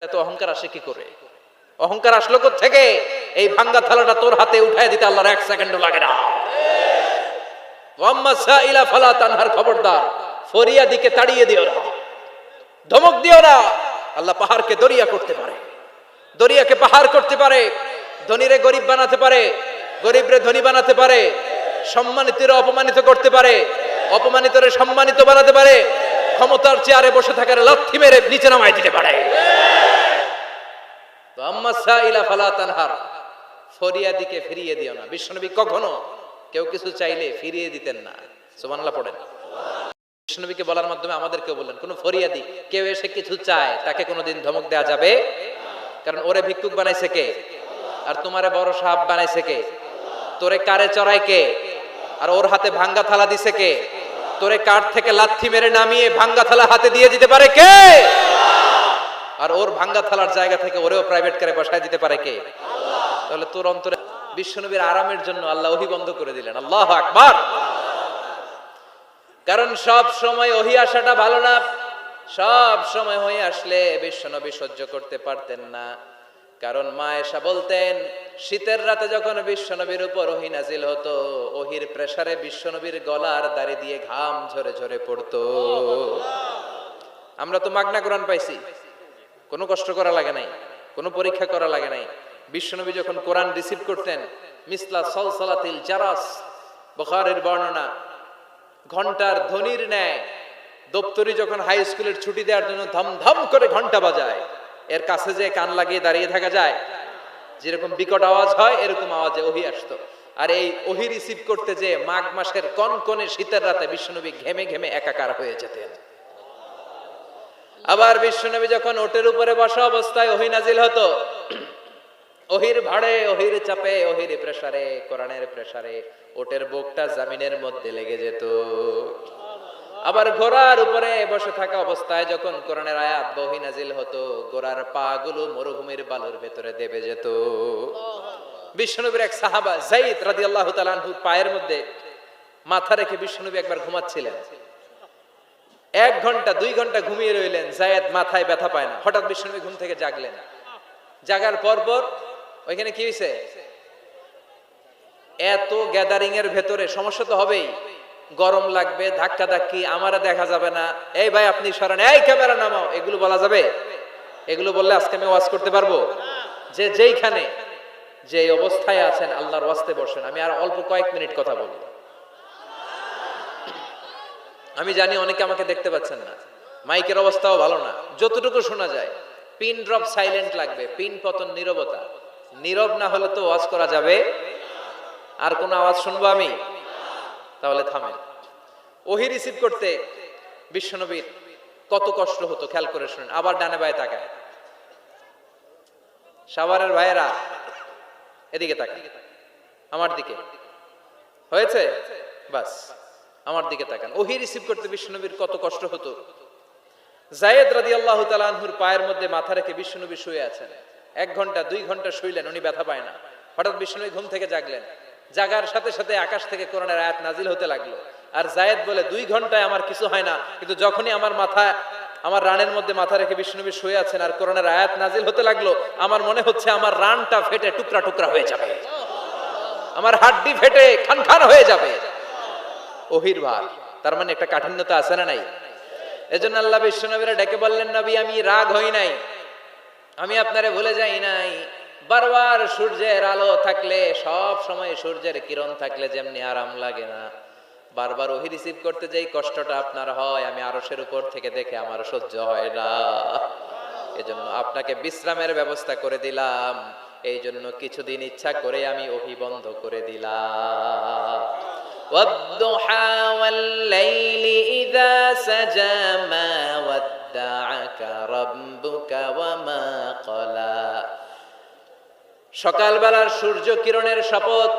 এত অহংকার আসে কি করে? অহংকার আসলো থেকে? এই ভাঙ্গা থালাটা তোর হাতে উঠায় দিতে আল্লাহর 1 সেকেন্ডও লাগে না। ওয়াম্মা সাইলা ফালা তানহার, খবরদার ফরিয়াদিকে তাড়িয়ে দিও না, ধমক দিও না। আল্লাহ পাহাড়কে দরিয়া করতে পারে, দরিয়াকে পাহাড় করতে পারে, ধনীরে গরিব বানাতে পারে, গরিবরে ধনী বানাতে পারে, সম্মানিতরে অপমানিত করতে পারে, অপমানিতরে সম্মানিত বানাতে পারে, ক্ষমতার চেয়ারে বসে থাকার লাথি মেরে নিচে নামায় দিতে পারে। তো আম্মা সাইলা ফালা তানহার, ফরিয়াদিকে ফিরিয়ে দিও না। বিশ্বনবী কখনো কেউ কিছু চাইলে ফিরিয়ে দিতেন না। সুবহানাল্লাহ পড়েন। বিশ্বনবীকে বলার মাধ্যমে আমাদেরকেও বললেন, কোন ফরিয়াদি কেউ এসে কিছু চায় তাকে কোনোদিন ধমক দেওয়া যাবে, কারণ ওরে ভিক্ষুক বানাইছে কে? আর তোমারে বড় সাহাব বানাইছে কে? তোরে কারে চড়ায় কে? আর ওর হাতে ভাঙ্গা থালা দিছে কে? তোরে কাঠ থেকে লাথি মেরে নামিয়ে ভাঙ্গা থালা হাতে দিয়ে দিতে পারে কে? আর ওর ভাঙ্গা থালার জায়গা থেকে ওরেও প্রাইভেট কারে বসায় দিতে পারে কে? তাহলে তোর অন্তরে বিশ্বনবীর আরামের জন্য আল্লাহ ওহী বন্ধ করে দিলেন। আল্লাহু আকবার। কারণ সব সময় ওহী আসাটা ভালো না। সব সময় ওহী আসলে বিশ্বনবী সহ্য করতে পারতেন না। কারণ মা আয়েশা বলতেন, শীতের রাতে যখন বিশ্বনবীর উপর ওহী নাজিল হতো, ওহীর প্রেসারে বিশ্বনবীর গলার দাড়ি দিয়ে ঘাম ঝরে ঝরে পড়তো। আমরা তো মাগনা কোরআন পাইছি, কোনো কষ্ট করা লাগে নাই, কোনো পরীক্ষা করা লাগে নাই। বিশ্বনবী যখন কোরআন রিসিভ করতেন, মিসলা সলসলাতিল জারাস, বুখারীর বর্ণনা, ঘন্টার ধ্বনির ন্যায় দপ্তরি যখন হাই স্কুলের ছুটি দেওয়ার জন্য ধমধম করে ঘন্টা বাজায়, এর কাছে যে কান লাগিয়ে দাঁড়িয়ে থাকা যায়, যেরকম বিকট আওয়াজ হয় এরকম আওয়াজে ওহী আসতো। আর এই ওহী রিসিভ করতে যে মাঘ মাসের কনকনে শীতের রাতে বিশ্বনবী ঘেমে ঘেমে একাকার হয়ে যেতেন। আবার বিশ্বনবী যখন ওটের উপরে বসা অবস্থায় ওহী নাজিল হতো, ওহীর ভাড়ে, ওহীর চাপে, ওহীর প্রেসারে, কোরআনের প্রেসারে ওটের বুকটা জমিনের মধ্যে লেগে যেত। আবার ঘোড়ার উপরে বসে থাকা অবস্থায় যখন কোরআনের আয়াত ওহী নাজিল হতো, ঘোড়ার পা গুলো মরুভূমির বালুর ভেতরে দেবে যেত। বিশ্বনবীর এক সাহাবা যায়েদ রাদিয়াল্লাহু তাআলা আনহুর পায়ের মধ্যে মাথা রেখে বিশ্বনবী একবার ঘুমাচ্ছিলেন। 1 ঘন্টা 2 ঘন্টা ঘুমিয়ে রইলেন, যায়েদ মাথায় ব্যথা পায় না। হঠাৎ বিশ্বনবী ঘুম থেকে জাগলেন। জাগার পর ওইখানে কি হয়েছে? এত গ্যাদারিং এর ভেতরে সমস্যা তো হবেই, গরম লাগবে, ধাক্কা ধাক্কি, আমারে দেখা যাবে না, এই ভাই আপনি সরেন, এই ক্যামেরা নামাও, এগুলো বলা যাবে? এগুলো বললে আজকে আমি ওয়াজ করতে পারবো? যে যেইখানে যে অবস্থায় আছেন আল্লাহর ওয়াস্তে বসেন। আমি আর অল্প কয়েক মিনিট কথা বলবো। আমি জানি অনেকে আমাকে দেখতে পাচ্ছেন না, মাইকের অবস্থাও ভালো না, যতটুকু শোনা যায় পিন ড্রপ সাইলেন্ট লাগবে, পিন পতন নীরবতা। নীরব না হলে তো ওয়াজ করা যাবে? আর কোনো আওয়াজ শুনবো আমি? তাহলে থামেন। ওহী রিসিভ করতে বিশ্বনবীর কত কষ্ট হতো খেয়াল করে শুনেন। আবার ডানে বায়ে তাকায়, সাভারের ভাইয়েরা এদিকে তাকায়, আমার দিকে হয়েছে, বাস আমার দিকে তাকান। ওহী রিসিভ করতে বিশ্বনবীর কত কষ্ট হতো। যায়েদ রাদিয়াল্লাহু তাআলা আনহুর পায়ের মধ্যে মাথা রেখে বিশ্বনবী শুয়ে আছেন। 1 ঘন্টা 2 ঘন্টা শুইলেন, উনি ব্যথা পায় না। হঠাৎ বিশ্বনবী ঘুম থেকে জাগলেন। জাগার সাথে সাথে আকাশ থেকে কোরআনের আয়াত নাজিল হতে লাগলো। আর যায়েদ বলে, 2 ঘন্টায় আমার কিছু হয় না, কিন্তু যখনই আমার রানের মধ্যে মাথা রেখে বিশ্বনবী শুয়ে আছেন আর কোরআনের আয়াত নাজিল হতে লাগলো, আমার মনে হচ্ছে আমার রানটা ফেটে টুকরা টুকরা হয়ে যাবে, আমার হাড্ডি ফেটে খান খান হয়ে যাবে। ওহীর ভার, তার মানে একটা কাঠিন্যতা আছে না নাই? এজন্য আল্লাহ বিশ্বনবীরা ডেকে বললেন, নবী আমি রাগ হই নাই, আমি আপনারে ভুলে যাই নাই। বারবার সূর্যের আলো থাকলে, সব সময় সূর্যের কিরণ থাকলে যেমনি আরাম লাগে না, বারবার ওহী রিসিভ করতে যেই কষ্টটা আপনার হয়, আমি আরশের উপর থেকে দেখে আমার সহ্য হয় না। এজন্য আপনাকে বিশ্রামের ব্যবস্থা করে দিলাম, এই জন্য কিছুদিন ইচ্ছা করে আমি ওহী বন্ধ করে দিলাম। ওয়াদ-দুহা ওয়াল-লাইলি ইযা সাজা মা ওয়াদ্দাআকা রাব্বুকা ওয়া মা ক্বালা। সকালবেলার সূর্য কিরণের শপথ,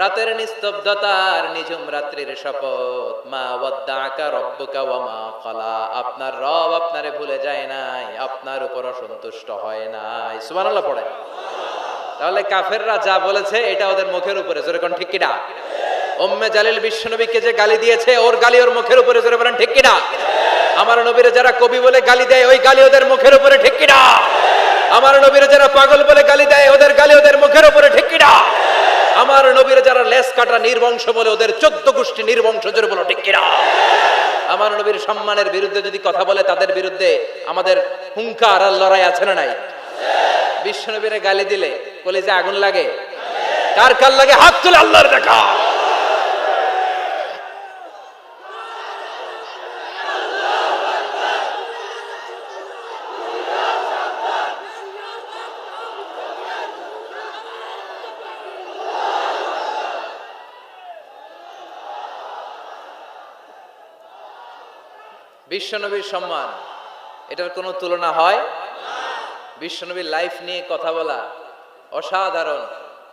রাতের নিস্তব্ধতার নিঝুম রাত্রির শপথ, মা ওয়াদ্দাআকা রাব্বুকা ওয়া মা ক্বালা। আপনার রব আপনারে ভুলে যায় নাই, আপনার উপর অসন্তুষ্ট হয় নাই। সুবহানাল্লাহ পড়েন। তাহলে কাফেররা যা বলেছে এটা ওদের মুখের উপরে, জোরে কোন ঠিক কিনা? উম্মে জালিল বিশ্বনবীকে যে গালি দিয়েছে, ওর গালি ওর মুখের উপরে, জোরে বলেন ঠিক কিনা? আমার নবীরে যারা কবি বলে গালি দেয়, ওই গালি ওদের মুখের উপরে, ঠিক কিনা? আমার নবীর যারা পাগল বলে গালি দেয় ওদের গালি ওদের মুখের উপরে ঠিক কি না? আমার নবীর যারা লেস কাটা নির্বংশ বলে ওদের 14 গোষ্ঠী নির্বংশ জোরে বলো ঠিক কি না? আমার নবীর সম্মানের বিরুদ্ধে যদি কথা বলে তাদের বিরুদ্ধে আমাদের হুঙ্কার আর লড়াই আছে না নাই? বিশ্ব নবীরে গালি দিলে কলিজে আগুন লাগে? কার কার লাগে? হাত তুলে আল্লাহর দেখা। বিশ্বনবীর সম্মান এটার কোনো তুলনা হয়? বিশ্বনবীর লাইফ নিয়ে কথা বলা অসাধারণ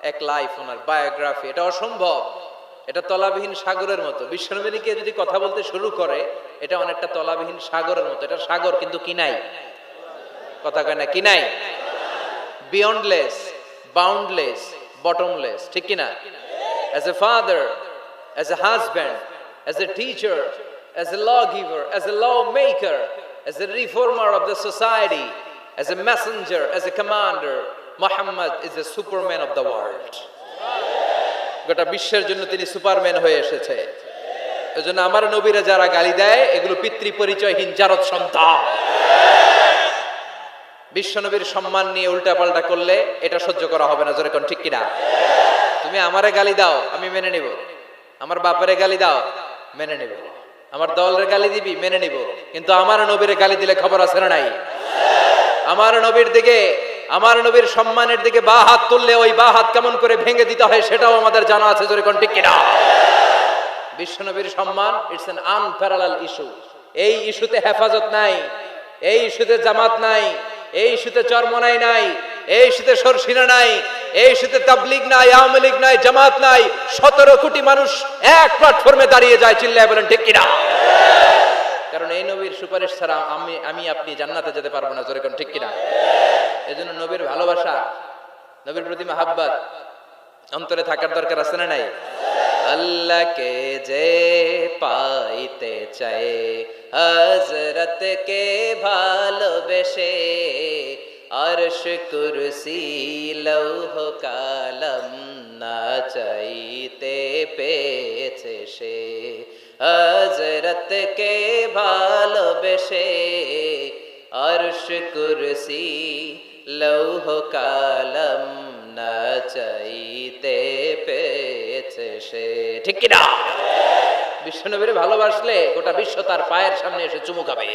এক লাইফ, ওনার বায়োগ্রাফি, এটা অসম্ভব। এটা তলাবিহীন সাগরের মতো। বিশ্বনবী নিয়ে যদি কথা বলতে শুরু করে এটা অনেকটা তলাবিহীন সাগরের মতো। এটা সাগর কিন্তু কি নাই? কথা কয় না কি নাই? বিয়ন্ডলেস, বাউন্ডলেস, বটমলেস, ঠিক কি না? As a father, as a husband, as a teacher, as a lawgiver, as a lawmaker, as a reformer of the society, as a messenger, as a commander, Muhammad is the superman of the world. গোটা বিশ্বের জন্য তিনি Superman হয়ে এসেছে। এজন্য আমার নবীরা যারা গালি দেয় এগুলো পিতৃ পরিচয়হীন জারদ সন্তান। বিশ্ব নবীর সম্মান নিয়ে উল্টাপাল্টা করলে এটা সহ্য করা হবে না, জোরে কোন ঠিক কিনা? তুমি আমারে গালি দাও আমি মেনে নিব, আমার বাপেরে গালি দাও মেনে নিব, আমার দলের গালি দিবি মেনে নিব, কিন্তু আমার নবীর গালি দিলে খবর আছে না নাই? আমার নবীর দিকে, আমার নবীর সম্মানের দিকে বা হাত তুললে ওই বা হাত কেমন করে ভেঙে দিতে হয় সেটাও আমাদের জানা আছে, জোরে কোন ঠিক কিনা? বিশ্ব নবীর সম্মান ইটস অ্যান আনপ্যারালাল ইস্যু। এই ইস্যুতে হেফাজত নাই, এই ইস্যুতে জামাত নাই, এই ইস্যুতে চরমনাই নাই, এই ইস্যুতে সরসিনা নাই, এই ইস্যুতে তাবলীগ নাই, আওয়ামী লীগ নাই, জামাত নাই। 17 কোটি মানুষ এক প্ল্যাটফর্মে দাঁড়িয়ে যায়, চিল্লায় বলেন ঠিক কিনা? কারণ এই নবীর সুপারিশ ছাড়া আমি আপনি জান্নাতে যেতে পারবো না, জোরে কোন ঠিক কিনা? এজন্য নবীর ভালোবাসা, নবীর প্রতি মাহাব্বত অন্তরে থাকার দরকার আছে না নাই? আল্লাহকে যে পাইতে চায় হযরতকে ভালোবেসে, আরশ কুরসি লৌহ কালাম না চাইতে পেয়েছে সে। হযরতকে ভালোবেসে আরশ কুরসি লৌহ কালাম না চাইতে পেয়েছে সে, ঠিক কি না? বিশ্বনবীর ভালোবাসলে গোটা বিশ্ব তার পায়ের সামনে এসে চুমু খাবে।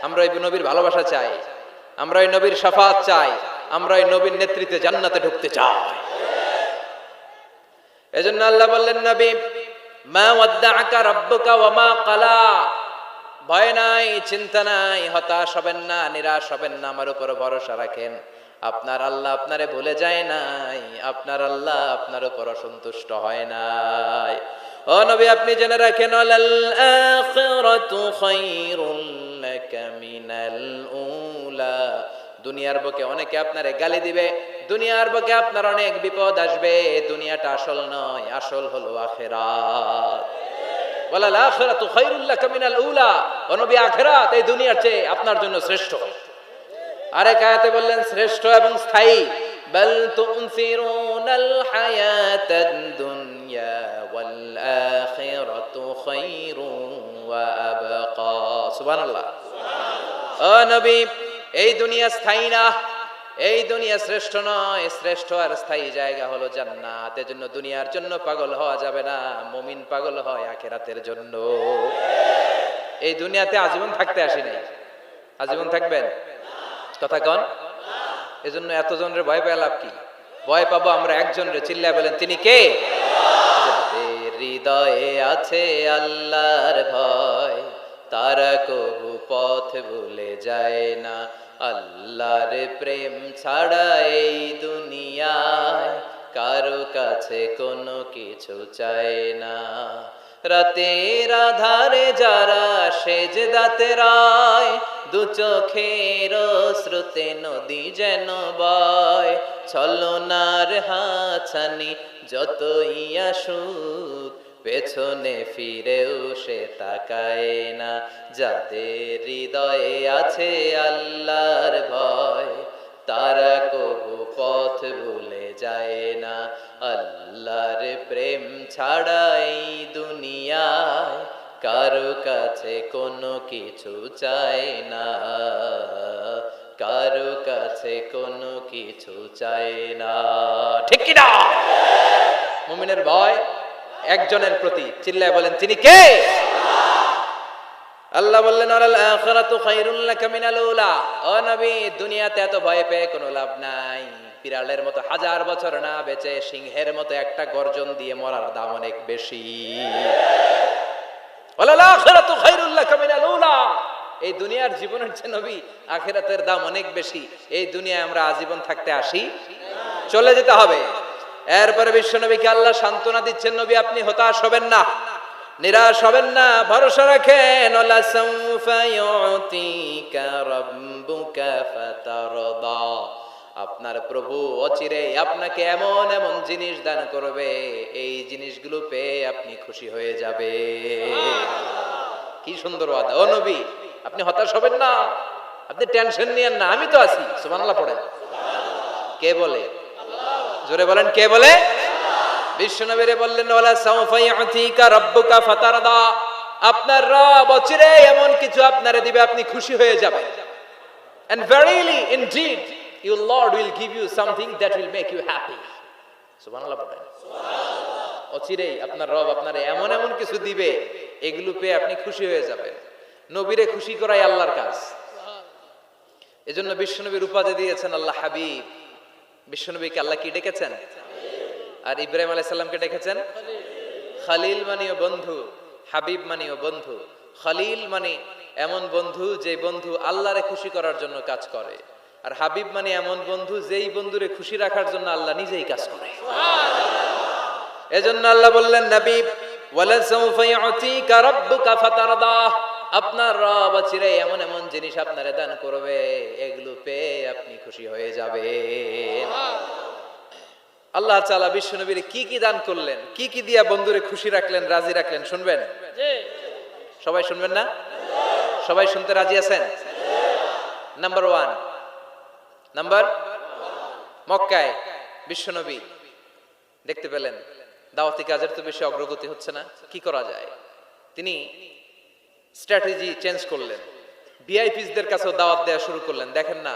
আমরা এই নবীর ভালোবাসা চাই, আমরা এই নবীর শাফাত চাই, আমরা এই নবীর নেতৃত্বে জান্নাতে ঢুকতে চাই। এজন্য আল্লাহ বললেন, নবী মা ওয়াদ্দাআকা রাব্বুকা ওয়া মা ক্বালা, ভয় নাই, চিন্তা নাই, হতাশ হবেন না, নিরাশ হবেন না, আমার উপর ভরসা রাখেন। আপনার আল্লাহ আপনারে ভুলে যায় নাই, আপনার আল্লাহ আপনার উপর অসন্তুষ্ট হয় নাই। ও নবী আপনি জেনে রাখেন, আল আখিরাতু খায়রুল লাকা মিনাল উলা। দুনিয়ার বুকে অনেকে আপনারে গালি দিবে, দুনিয়ার বুকে আপনার অনেক বিপদ আসবে, দুনিয়াটা আসল নয়, আসল হলো আখিরাত। ওয়ালাল আখিরাতু খায়রুল লাকা মিনাল উলা, ও নবী আখিরাত এই দুনিয়ার চেয়ে আপনার জন্য শ্রেষ্ঠ। আরেক আয়াতে বললেন শ্রেষ্ঠ এবং স্থায়ী। বাল তুনসিরুনাল হায়াতাদ দুনিয়া ওয়াল আখিরাতু খায়রুন ওয়া আবকা। সুবহানাল্লাহ। ও নবী এই দুনিয়া স্থায়ী না, এই দুনিয়া শ্রেষ্ঠ নয়, শ্রেষ্ঠ আর স্থায়ী জায়গা হলো জান্নাত। এজন্য দুনিয়ার জন্য পাগল হওয়া যাবে না, মুমিন পাগল হয় আখিরাতের জন্য। এই দুনিয়াতে আজীবন থাকতে আসি নাই, আজীবন থাকবেন? কথা কন। এজন্য এতজনের ভয় পেয়ে লাভ কি? ভয় পাবো আমরা একজনের, চিল্লায় বলেন তিনি কে? যাদের হৃদয়ে আছে আল্লাহর ভয়, তারা কবু পথ ভুলে যায় না। আল্লাহর প্রেম ছাড়া এই দুনিয়ায় কারো কাছে কোনো কিছু চায় না। রাতের আধারে যারা সেজদাতে রায়, দু চোখের শ্রুতে নদী যেন বয়। ছলনার হাছানি যতই আসুক, পেছনে ফিরেও সে তাকায় না। যাদের হৃদয়ে আছে আল্লাহর ভয়, প্রেম ছাড়া এই দুনিয়ায় কারো কাছে কোনো কিছু চাই না, কারো কাছে কোনো কিছু চাই না। ঠিক কি না? মুমিনের ভয় একজনের প্রতি, চিল্লায় বলেন তিনি কে? আল্লাহ বললেন আল আখিরাতু খায়রুল লাকা মিনাল উলা। ও নবী, দুনিয়াতে এত ভয় পেয়ে কোনো লাভ নাই। বিড়ালের মতো হাজার বছর না বেঁচে সিংহের মতো একটা গর্জন দিয়ে মরার দাম অনেক বেশি। আল আখিরাতু খায়রুল লাকা মিনাল উলা। এই দুনিয়ার জীবনের চেয়ে নবী আখিরাতের দাম অনেক বেশি। এই দুনিয়ায় আমরা আজীবন থাকতে আসি, চলে যেতে হবে। এরপরে বিশ্বনবীকে আল্লাহ সান্ত্বনা দিচ্ছেন, নবী আপনি হতাশ হবেন না, নিরাশ হবেন না, ভরসা রাখেন। ওয়ালা সাউফা ইউতিকা রাব্বুকা ফাতারদা। আপনার প্রভু অচিরে আপনাকে এমন এমন জিনিস দান করবে, এই জিনিসগুলো পেয়ে আপনি খুশি হয়ে যাবে। কি সুন্দর ওয়াদা। ও নবী আপনি হতাশ হবেন না, আপনি টেনশন নিয়েন না, আমি তো আছি। সুবহানাল্লাহ পড়েন। কে বলে? জোরে বলেন কে বলে? বিশ্বনবীরে বললেন ওয়ালা সাউফা ইউতিকা রাব্বুকা ফাতারদা। আপনার রব অচিরে এমন কিছু আপনারে দিবে, আপনি খুশি হয়ে যাবেন। And verily indeed your Lord will give you something that will make you happy. সুবহানাল্লাহ পড়েন। সুবহানাল্লাহ। অচিরে আপনার রব আপনারে এমন এমন কিছু দিবে, এগুলো পেয়ে আপনি খুশি হয়ে যাবেন। নবীরে খুশি করাই আল্লাহর কাজ। এজন্য বিশ্বনবীর উপাধি দিয়েছেন আল্লাহ হাবিব। বিশ্বনবীকে আল্লাহ কি ডেকেছেন? আর ইব্রাহিম আলাইহিস সালামকে ডেকেছেন খলিল, মানেও বন্ধু, হাবিব মানেও বন্ধু। খলিল মানে এমন বন্ধু যে বন্ধু আল্লাহরে খুশি করার জন্য কাজ করে, আর হাবিব মানে এমন বন্ধু যেই বন্ধুরে খুশি রাখার জন্য আল্লাহ নিজেই কাজ করে। সুবহানাল্লাহ। এজন্য আল্লাহ বললেন নবী ওয়ালা সাউফা ইউতিকা রাব্বুকা ফাতারদা। আপনার রব চিরে এমন এমন জিনিস আপনারে দান করবে, এগুলো পেয়ে আপনি খুশি হয়ে যাবেন। আল্লাহ তাআলা বিশ্বনবীর কি কি দান করলেন, কি কি দিয়া বন্ধুরে খুশি রাখলেন, রাজি রাখলেন, শুনবেন? সবাই শুনবেন না? সবাই শুনতে রাজি আছেন? নাম্বার 1, মক্কায় বিশ্বনবী দেখতে পেলেন দাওয়াতি কাজের তো বেশি অগ্রগতি হচ্ছে না, কি করা যায়? তিনি স্ট্র্যাটেজি চেঞ্জ করলেন, ভিআইপিসদের কাছেও দাওয়াত দেওয়া শুরু করলেন। দেখেন না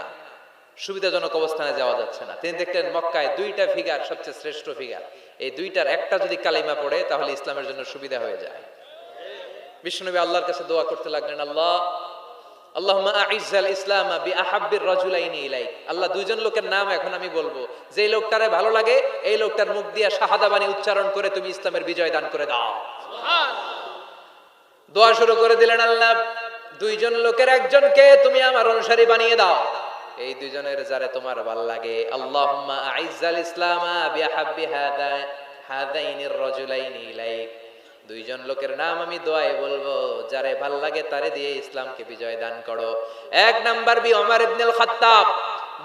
সুবিধাজনক অবস্থানে যাওয়া যাচ্ছে না, তিনি দেখলেন মক্কায় 2টা ফিগার সবচেয়ে শ্রেষ্ঠ ফিগার, এই 2টার একটা যদি কালিমা পড়ে তাহলে ইসলামের জন্য সুবিধা হয়ে যায়। বিশ্বনবী আল্লাহর কাছে দোয়া করতে লাগলেন, আল্লাহুম্মা আইজ্জাল ইসলাম বিআহাব্বির রাজুলাইনি ইলাইক। আল্লাহ, 2জন লোকের নাম এখন আমি বলবো, যেই লোকটারে ভালো লাগে এই লোকটার মুখ দিয়ে শাহাদা বাণী উচ্চারণ করে তুমি ইসলামের বিজয় দান করে দাও। সুবহানাল্লাহ। দোয়া শুরু করে দিলেন, আল্লাহ 2জন লোকের একজনকে তুমি আমার অনুসারী বানিয়ে দাও, এই 2জনের যারে তোমার ভালো লাগে। আল্লাহুম্মা আইজ্জাল ইসলাম বিআহাব্বি হাদাইনির রাজুলাইনি ইলাইক। 2জন লোকের নাম আমি দোয়ায় বলবো, যারে ভাল লাগে তারে দিয়ে ইসলামকে বিজয় দান করো। 1 নাম্বার ওমর ইবনে আল খাত্তাব,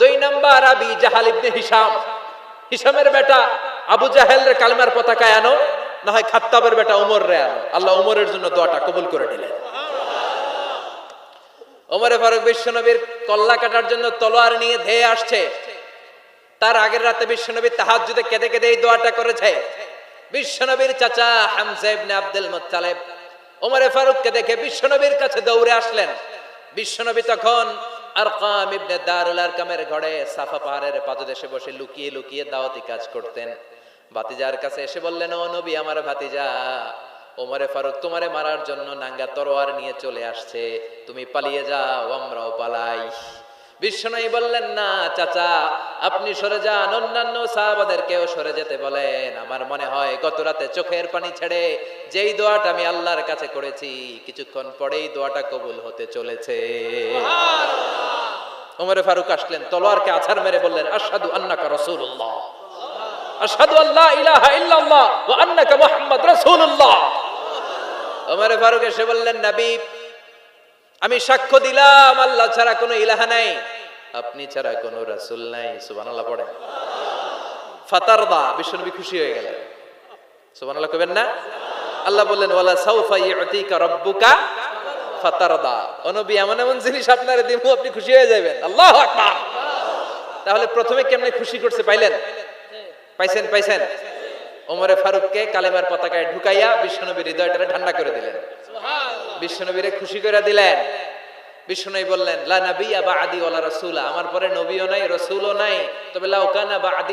2 নাম্বার আবি জাহাল ইবনে হিশাম। হিশামের বেটা আবু জাহেলের কালেমার পতাকায় আনো, না হয় খাত্তাবের বেটা ওমর রে আনো। আল্লাহ ওমরের জন্য দোয়াটা কবুল করে নিলেন। ওমরে ফারুক বিশ্বনবীর কল্লা কাটার জন্য তলোয়ার নিয়ে ধেয়ে আসছে, তার আগের রাতে বিশ্বনবী তাহাজ্জুদে কেঁদে কেঁদে এই দোয়াটা করেছে। বিশ্বনবীর চাচা হামজা ইবনে আব্দুল মুত্তালিব ওমরে ফারুককে দেখে বিশ্বনবীর কাছে দৌড়ে আসলেন। বিশ্বনবী তখন আরকাম ইবনে দারুল আরকামের ঘরে সাফা পাহাড়ের পাদদেশে বসে লুকিয়ে লুকিয়ে দাওয়াতি কাজ করতেন। ভাতিজার কাছে এসে বললেন, ও নবী, আমার ভাতিজা ওমরে ফারুক তোমারে মারার জন্য নাঙ্গা তরোয়ার নিয়ে চলে আসছে, তুমি পালিয়ে যাও, আমরাও পালাই। বিশ্বনবী বললেন, না চাচা, আপনি সরে যান, অন্যান্য সাহাবাদেরকেও সরে যেতে বলেন। আমার মনে হয় গত রাতে চোখের পানি ছেড়ে যেই দোয়াটা আমি আল্লাহর কাছে করেছি, কিছুক্ষণ পরেই দোয়াটা কবুল হতে চলেছে। সুবহানাল্লাহ। ওমরে ফারুক আসলেন, তলোয়ারকে আছাড় মেরে বললেন, আশহাদু আন্নাকা রাসূলুল্লাহ, আশহাদু আল্লা ইলাহা ইল্লাল্লাহ ওয়া আন্নাকা মুহাম্মাদ রাসূলুল্লাহ। ওমরে ফারুক এসে বললেন, নবী, আমি সাক্ষ্য দিলাম আল্লাহ ছাড়া কোনো ইলাহা নাই, আপনি ছাড়া কোনো রাসূল নাই। সুবহানাল্লাহ পড়েন। ফাতারদা, বিশ্বনবী খুশি হয়ে গেলেন। সুবহানাল্লাহ কইবেন না? আল্লাহ বললেন, ওয়ালা সাউফা ইউতিকা রাব্বুকা ফাতারদা। ও নবী, এমন এমন জিনিস আপনারে দেব, আপনি খুশি হয়ে যাবেন। আল্লাহু আকবার। তাহলে প্রথমে কেমনে খুশি করছে পাইলেন? পাইছেন? ওমরে ফারুককে কালেমার পতাকায় ঢুকাইয়া বিশ্বনবীর হৃদয়টারে ঠান্ডা করে দিলেন, বিশ্বনবীরে খুশি করে দিলেন। বিশ্বনবী বললেন লা নাবিয়্যা বা'দি ওয়ালা রাসূলা, আমার পরে নবীও নাই রাসূলও নাই, তবে লাউ কানা বা'দি